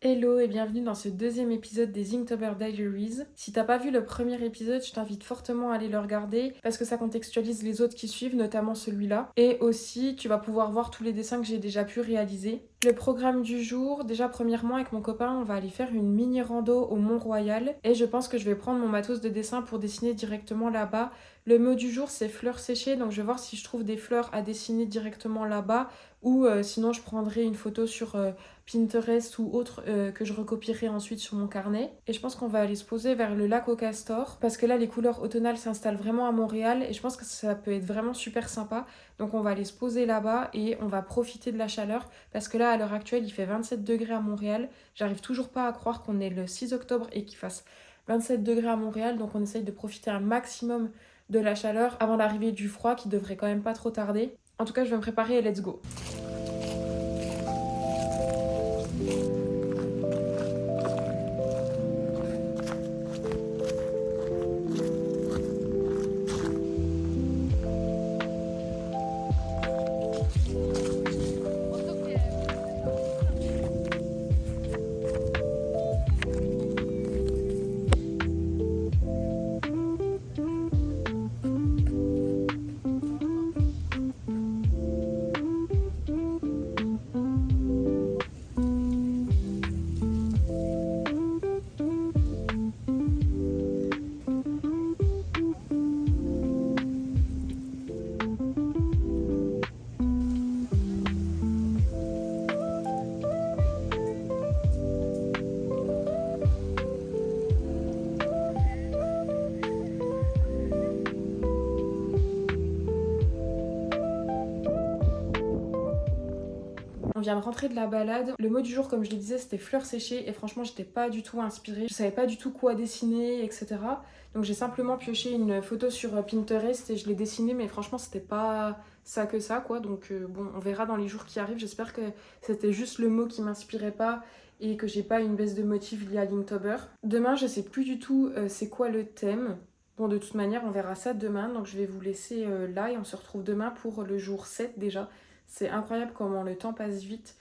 Hello et bienvenue dans ce deuxième épisode des Inktober Diaries. Si t'as pas vu le premier épisode, je t'invite fortement à aller le regarder parce que ça contextualise les autres qui suivent, notamment celui-là. Et aussi, tu vas pouvoir voir tous les dessins que j'ai déjà pu réaliser. Le programme du jour, déjà premièrement avec mon copain, on va aller faire une mini rando au Mont-Royal et je pense que je vais prendre mon matos de dessin pour dessiner directement là-bas. Le mot du jour c'est fleurs séchées, donc je vais voir si je trouve des fleurs à dessiner directement là-bas ou sinon je prendrai une photo sur Pinterest ou autre que je recopierai ensuite sur mon carnet. Et je pense qu'on va aller se poser vers le lac au Castor parce que là les couleurs automnales s'installent vraiment à Montréal et je pense que ça peut être vraiment super sympa. Donc on va aller se poser là-bas et on va profiter de la chaleur parce que là à l'heure actuelle il fait 27 degrés à Montréal. J'arrive toujours pas à croire qu'on est le 6 octobre et qu'il fasse 27 degrés à Montréal, donc on essaye de profiter un maximum de la chaleur avant l'arrivée du froid qui devrait quand même pas trop tarder. En tout cas je vais me préparer et let's go. On vient de rentrer de la balade. Le mot du jour, comme je le disais, c'était fleurs séchées et franchement, j'étais pas du tout inspirée. Je savais pas du tout quoi dessiner, etc. Donc j'ai simplement pioché une photo sur Pinterest et je l'ai dessinée, mais franchement, c'était pas ça que ça, quoi. Donc bon, on verra dans les jours qui arrivent. J'espère que c'était juste le mot qui m'inspirait pas et que j'ai pas une baisse de motif liée à Linktober. Demain, je sais plus du tout c'est quoi le thème. Bon, de toute manière, on verra ça demain. Donc je vais vous laisser là et on se retrouve demain pour le jour 7 déjà. C'est incroyable comment le temps passe vite.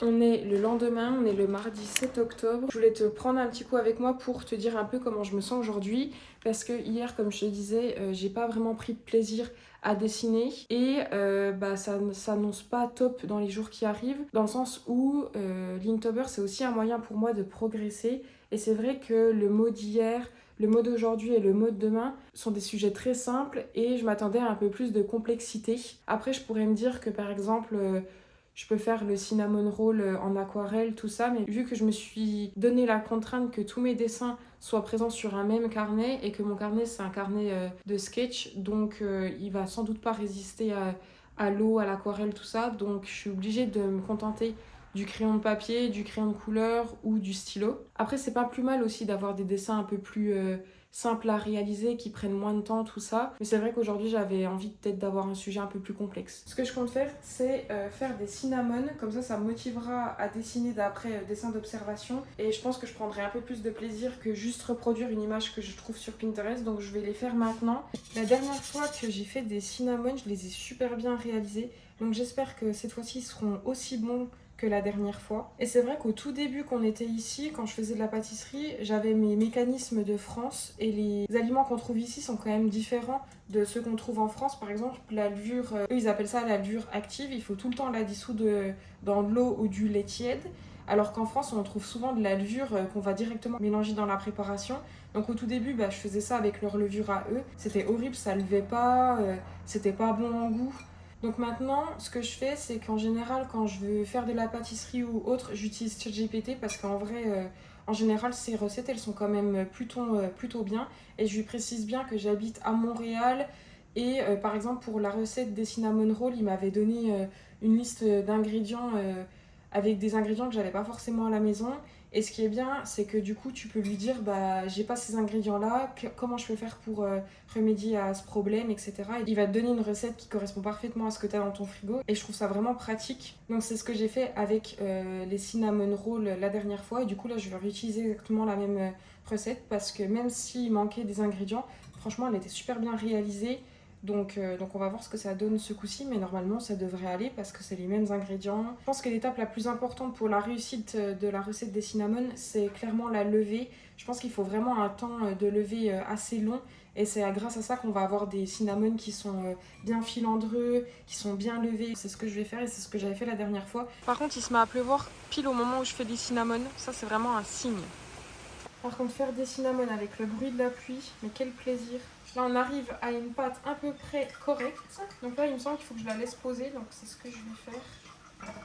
On est le lendemain, on est le mardi 7 octobre. Je voulais te prendre un petit coup avec moi pour te dire un peu comment je me sens aujourd'hui. Parce que hier, comme je te disais, j'ai pas vraiment pris de plaisir à dessiner. Et ça ne s'annonce pas top dans les jours qui arrivent. Dans le sens où Linktober, c'est aussi un moyen pour moi de progresser. Et c'est vrai que le mot d'hier, le mot d'aujourd'hui et le mot de demain sont des sujets très simples et je m'attendais à un peu plus de complexité. Après, je pourrais me dire que par exemple, je peux faire le cinnamon roll en aquarelle, tout ça, mais vu que je me suis donné la contrainte que tous mes dessins soient présents sur un même carnet et que mon carnet c'est un carnet de sketch, donc il va sans doute pas résister à l'eau, à l'aquarelle, tout ça, donc je suis obligée de me contenter du crayon de papier, du crayon de couleur ou du stylo. Après, c'est pas plus mal aussi d'avoir des dessins un peu plus simples à réaliser, qui prennent moins de temps, tout ça. Mais c'est vrai qu'aujourd'hui, j'avais envie peut-être d'avoir un sujet un peu plus complexe. Ce que je compte faire, c'est faire des cinnamons. Comme ça me motivera à dessiner d'après dessin d'observation. Et je pense que je prendrai un peu plus de plaisir que juste reproduire une image que je trouve sur Pinterest. Donc je vais les faire maintenant. La dernière fois que j'ai fait des cinnamons, je les ai super bien réalisés. Donc j'espère que cette fois-ci, ils seront aussi bons que la dernière fois. Et c'est vrai qu'au tout début qu'on était ici, quand je faisais de la pâtisserie, j'avais mes mécanismes de France et les aliments qu'on trouve ici sont quand même différents de ceux qu'on trouve en France. Par exemple, la levure, eux ils appellent ça la levure active, il faut tout le temps la dissoudre dans de l'eau ou du lait tiède. Alors qu'en France, on trouve souvent de la levure qu'on va directement mélanger dans la préparation. Donc au tout début, je faisais ça avec leur levure à eux. C'était horrible, ça levait pas, c'était pas bon en goût. Donc maintenant, ce que je fais, c'est qu'en général, quand je veux faire de la pâtisserie ou autre, j'utilise ChatGPT parce qu'en vrai, en général, ces recettes, elles sont quand même plutôt bien. Et je lui précise bien que j'habite à Montréal. Et par exemple, pour la recette des cinnamon rolls, il m'avait donné une liste d'ingrédients avec des ingrédients que j'avais pas forcément à la maison. Et ce qui est bien, c'est que du coup, tu peux lui dire, j'ai pas ces ingrédients-là, comment je peux faire pour remédier à ce problème, etc. Et il va te donner une recette qui correspond parfaitement à ce que tu as dans ton frigo. Et je trouve ça vraiment pratique. Donc c'est ce que j'ai fait avec les cinnamon rolls la dernière fois. Et du coup, là, je vais réutiliser exactement la même recette parce que même s'il manquait des ingrédients, franchement, elle était super bien réalisée. Donc on va voir ce que ça donne ce coup-ci, mais normalement ça devrait aller parce que c'est les mêmes ingrédients. Je pense que l'étape la plus importante pour la réussite de la recette des cinnamons, c'est clairement la levée. Je pense qu'il faut vraiment un temps de levée assez long et c'est grâce à ça qu'on va avoir des cinnamons qui sont bien filandreux, qui sont bien levés. C'est ce que je vais faire et c'est ce que j'avais fait la dernière fois. Par contre, il se met à pleuvoir pile au moment où je fais des cinnamons. Ça, c'est vraiment un signe. Par contre, faire des cinnamons avec le bruit de la pluie, mais quel plaisir! Là, on arrive à une pâte à peu près correcte. Donc là, il me semble qu'il faut que je la laisse poser. Donc c'est ce que je vais faire.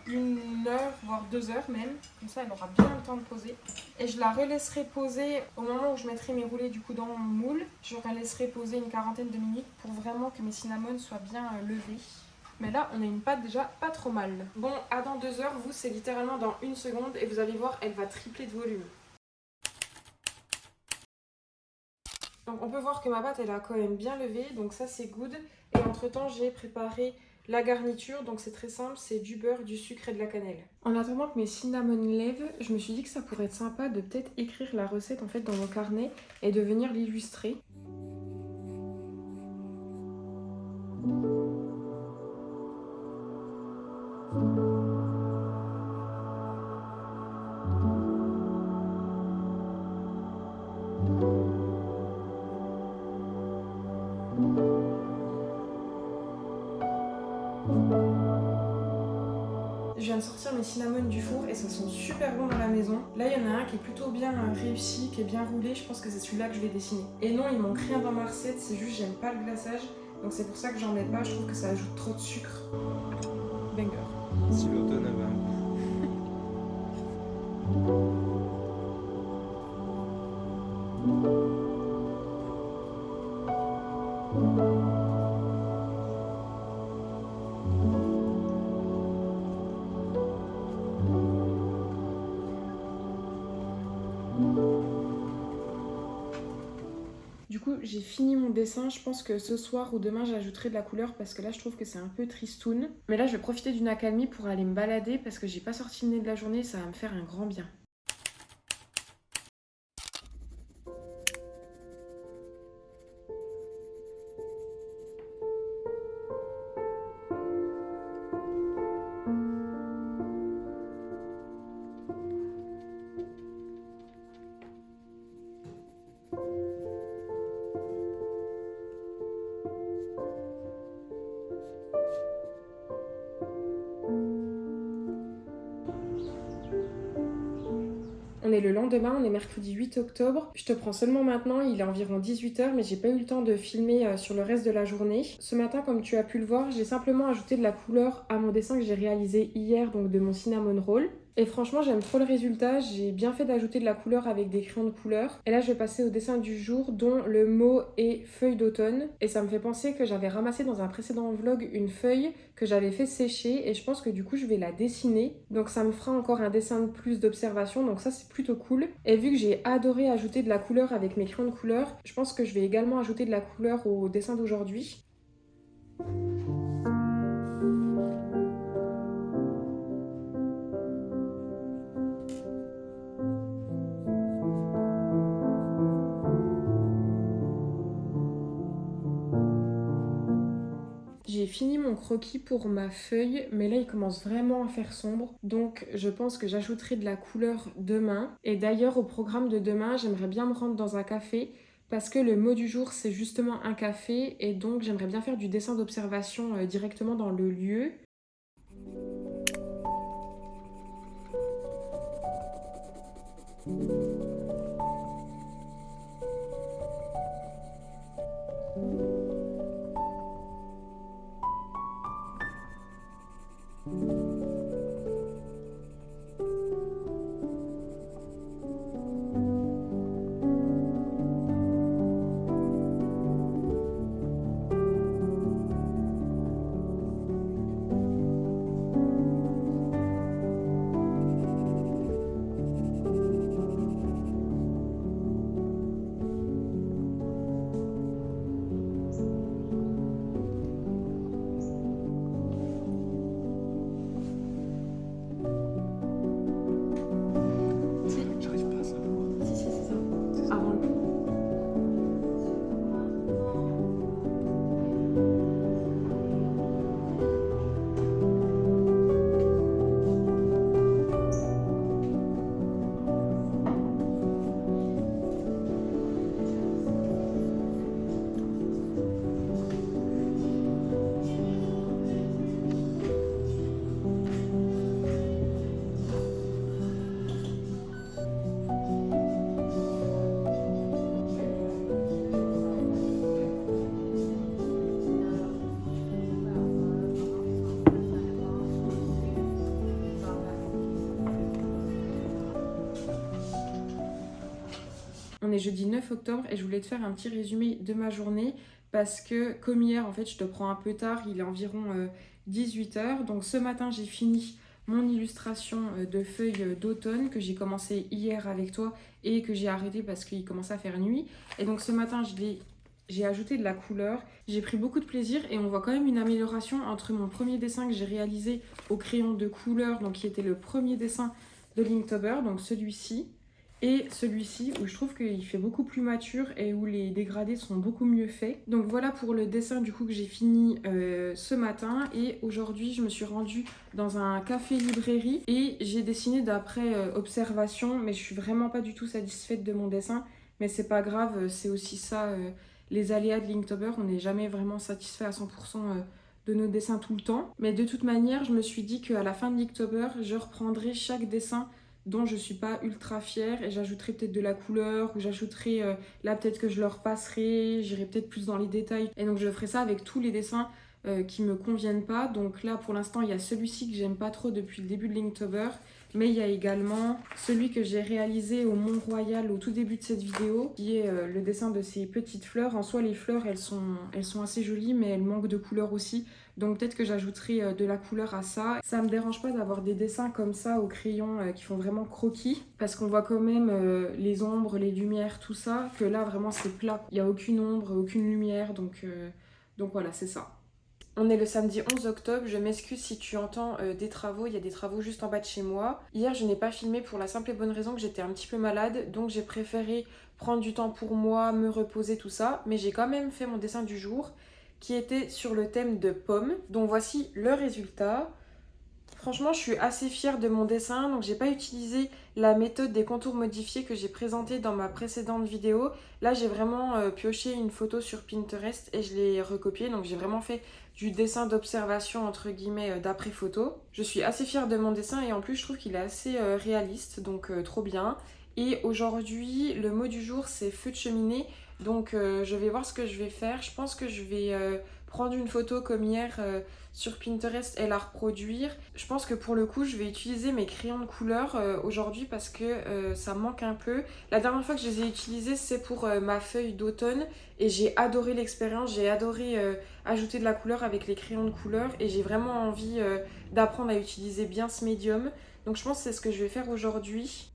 1 heure, voire 2 heures même. Comme ça, elle aura bien le temps de poser. Et je la relaisserai poser au moment où je mettrai mes roulés du coup dans mon moule. Je la laisserai poser une quarantaine de minutes pour vraiment que mes cinnamons soient bien levés. Mais là, on a une pâte déjà pas trop mal. Bon, à dans 2 heures, vous, c'est littéralement dans 1 seconde. Et vous allez voir, elle va tripler de volume. Donc on peut voir que ma pâte elle a quand même bien levé, donc ça c'est good. Et entre temps j'ai préparé la garniture, donc c'est très simple, c'est du beurre, du sucre et de la cannelle. En attendant que mes cinnamons lèvent, je me suis dit que ça pourrait être sympa de peut-être écrire la recette en fait dans mon carnet et de venir l'illustrer. Je viens de sortir mes cinnamons du four et ça sent super bon dans la maison. Là, il y en a un qui est plutôt bien réussi, qui est bien roulé. Je pense que c'est celui-là que je vais dessiner. Et non, il manque rien dans ma recette, c'est juste j'aime pas le glaçage. Donc c'est pour ça que j'en mets pas, je trouve que ça ajoute trop de sucre. Banger. Si l'automne avait un Du coup, j'ai fini mon dessin. Je pense que ce soir ou demain, j'ajouterai de la couleur parce que là, je trouve que c'est un peu tristoun. Mais là, je vais profiter d'une accalmie pour aller me balader parce que j'ai pas sorti le nez de la journée. Ça va me faire un grand bien. On est le lendemain, on est mercredi 8 octobre. Je te prends seulement maintenant, il est environ 18h, mais j'ai pas eu le temps de filmer sur le reste de la journée. Ce matin, comme tu as pu le voir, j'ai simplement ajouté de la couleur à mon dessin que j'ai réalisé hier, donc de mon cinnamon roll. Et franchement, j'aime trop le résultat. J'ai bien fait d'ajouter de la couleur avec des crayons de couleur. Et là, je vais passer au dessin du jour, dont le mot est feuille d'automne. Et ça me fait penser que j'avais ramassé dans un précédent vlog une feuille que j'avais fait sécher. Et je pense que du coup, je vais la dessiner. Donc ça me fera encore un dessin de plus d'observation. Donc ça, c'est plutôt cool. Et vu que j'ai adoré ajouter de la couleur avec mes crayons de couleur, je pense que je vais également ajouter de la couleur au dessin d'aujourd'hui. J'ai fini mon croquis pour ma feuille, mais là il commence vraiment à faire sombre, donc je pense que j'ajouterai de la couleur demain. Et d'ailleurs au programme de demain, j'aimerais bien me rendre dans un café, parce que le mot du jour c'est justement un café, et donc j'aimerais bien faire du dessin d'observation directement dans le lieu. est jeudi 9 octobre et je voulais te faire un petit résumé de ma journée parce que comme hier en fait je te prends un peu tard, il est environ 18h. Donc ce matin j'ai fini mon illustration de feuilles d'automne que j'ai commencé hier avec toi et que j'ai arrêté parce qu'il commençait à faire nuit. Et donc ce matin j'ai ajouté de la couleur, j'ai pris beaucoup de plaisir et on voit quand même une amélioration entre mon premier dessin que j'ai réalisé au crayon de couleur, donc qui était le premier dessin de Linktober, donc celui-ci, et celui-ci où je trouve qu'il fait beaucoup plus mature et où les dégradés sont beaucoup mieux faits. Donc voilà pour le dessin du coup que j'ai fini ce matin, et aujourd'hui je me suis rendue dans un café librairie et j'ai dessiné d'après observation, mais je suis vraiment pas du tout satisfaite de mon dessin, mais c'est pas grave, c'est aussi ça les aléas de Linktober, on n'est jamais vraiment satisfait à 100% de nos dessins tout le temps. Mais de toute manière, je me suis dit qu'à la fin de Linktober, je reprendrai chaque dessin dont je suis pas ultra fière et j'ajouterai peut-être de la couleur ou j'ajouterai là peut-être que je le repasserai, j'irai peut-être plus dans les détails. Et donc je ferai ça avec tous les dessins qui me conviennent pas. Donc là pour l'instant il y a celui-ci que j'aime pas trop depuis le début de Linktober, mais il y a également celui que j'ai réalisé au Mont-Royal au tout début de cette vidéo, qui est le dessin de ces petites fleurs. En soi les fleurs elles sont assez jolies, mais elles manquent de couleur aussi. Donc peut-être que j'ajouterai de la couleur à ça. Ça me dérange pas d'avoir des dessins comme ça au crayon qui font vraiment croquis, parce qu'on voit quand même les ombres, les lumières, tout ça, que là vraiment c'est plat. Il n'y a aucune ombre, aucune lumière, donc voilà, c'est ça. On est le samedi 11 octobre, je m'excuse si tu entends des travaux, il y a des travaux juste en bas de chez moi. Hier je n'ai pas filmé pour la simple et bonne raison que j'étais un petit peu malade, donc j'ai préféré prendre du temps pour moi, me reposer, tout ça. Mais j'ai quand même fait mon dessin du jour, qui était sur le thème de pommes. Donc voici le résultat. Franchement, je suis assez fière de mon dessin, donc j'ai pas utilisé la méthode des contours modifiés que j'ai présentée dans ma précédente vidéo. Là, j'ai vraiment pioché une photo sur Pinterest et je l'ai recopiée, donc j'ai vraiment fait du dessin d'observation entre guillemets d'après photo. Je suis assez fière de mon dessin et en plus je trouve qu'il est assez réaliste, donc trop bien. Et aujourd'hui, le mot du jour c'est feu de cheminée, donc je vais voir ce que je vais faire. Je pense que je vais prendre une photo comme hier sur Pinterest et la reproduire. Je pense que pour le coup je vais utiliser mes crayons de couleur aujourd'hui parce que ça me manque un peu. La dernière fois que je les ai utilisés c'est pour ma feuille d'automne et j'ai adoré l'expérience, j'ai adoré ajouter de la couleur avec les crayons de couleur et j'ai vraiment envie d'apprendre à utiliser bien ce médium. Donc je pense que c'est ce que je vais faire aujourd'hui.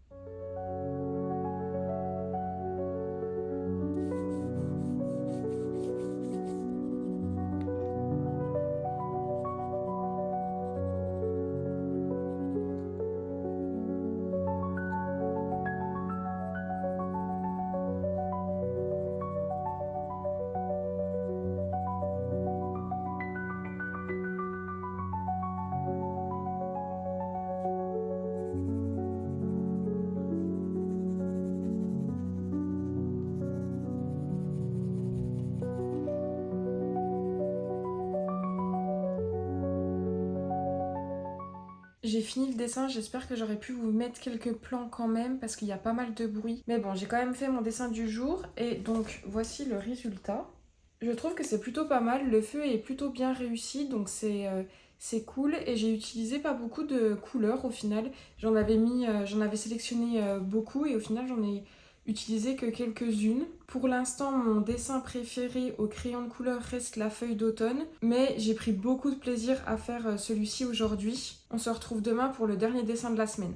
J'ai fini le dessin, j'espère que j'aurais pu vous mettre quelques plans quand même parce qu'il y a pas mal de bruit. Mais bon, j'ai quand même fait mon dessin du jour et donc voici le résultat. Je trouve que c'est plutôt pas mal, le feu est plutôt bien réussi, donc c'est cool. Et j'ai utilisé pas beaucoup de couleurs au final. J'en avais sélectionné beaucoup et au final j'en ai utilisé que quelques-unes. Pour l'instant, mon dessin préféré au crayon de couleur reste la feuille d'automne, mais j'ai pris beaucoup de plaisir à faire celui-ci aujourd'hui. On se retrouve demain pour le dernier dessin de la semaine.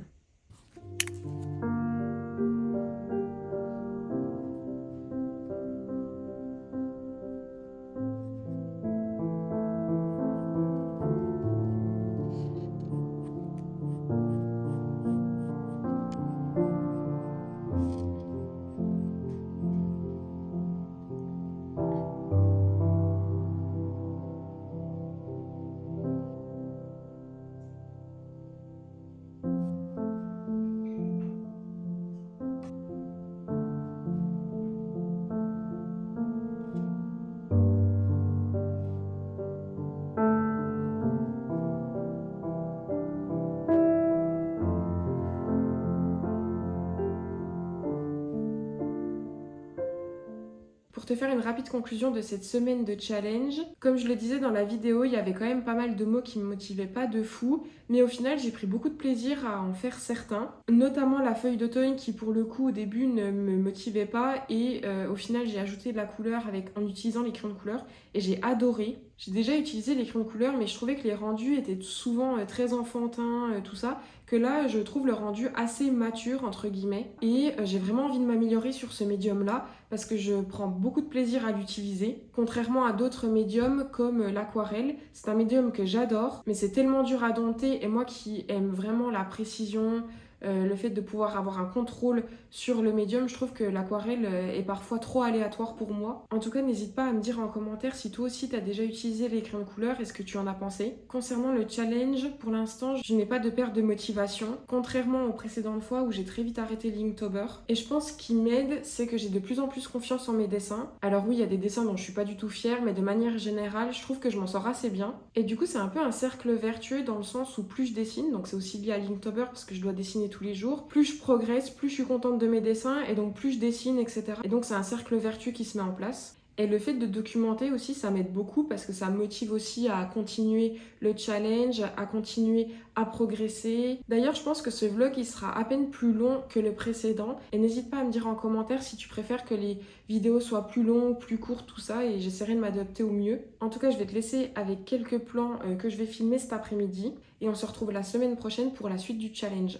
Pour te faire une rapide conclusion de cette semaine de challenge, comme je le disais dans la vidéo, il y avait quand même pas mal de mots qui me motivaient pas de fou, mais au final j'ai pris beaucoup de plaisir à en faire certains, notamment la feuille d'automne qui pour le coup au début ne me motivait pas et au final j'ai ajouté de la couleur en utilisant les crayons de couleur et j'ai adoré. J'ai déjà utilisé les crayons de couleur mais je trouvais que les rendus étaient souvent très enfantins, tout ça, que là je trouve le rendu assez mature entre guillemets et j'ai vraiment envie de m'améliorer sur ce médium là parce que je prends beaucoup de plaisir à l'utiliser. Contrairement à d'autres médiums comme l'aquarelle, c'est un médium que j'adore mais c'est tellement dur à dompter et moi qui aime vraiment la précision, le fait de pouvoir avoir un contrôle sur le médium, je trouve que l'aquarelle est parfois trop aléatoire pour moi. En tout cas, n'hésite pas à me dire en commentaire si toi aussi tu as déjà utilisé les crayons de couleur et ce que tu en as pensé. Concernant le challenge, pour l'instant, je n'ai pas de perte de motivation, contrairement aux précédentes fois où j'ai très vite arrêté l'Inktober. Et je pense ce qui m'aide, c'est que j'ai de plus en plus confiance en mes dessins. Alors oui, il y a des dessins dont je suis pas du tout fière, mais de manière générale, je trouve que je m'en sors assez bien. Et du coup, c'est un peu un cercle vertueux dans le sens où plus je dessine, donc c'est aussi lié à l'Inktober parce que je dois dessiner tous les jours, plus je progresse, plus je suis contente de mes dessins et donc plus je dessine, etc. Et donc c'est un cercle vertueux qui se met en place. Et le fait de documenter aussi, ça m'aide beaucoup parce que ça me motive aussi à continuer le challenge, à continuer à progresser. D'ailleurs, je pense que ce vlog, il sera à peine plus long que le précédent. Et n'hésite pas à me dire en commentaire si tu préfères que les vidéos soient plus longues, plus courtes, tout ça. Et j'essaierai de m'adapter au mieux. En tout cas, je vais te laisser avec quelques plans que je vais filmer cet après-midi. Et on se retrouve la semaine prochaine pour la suite du challenge.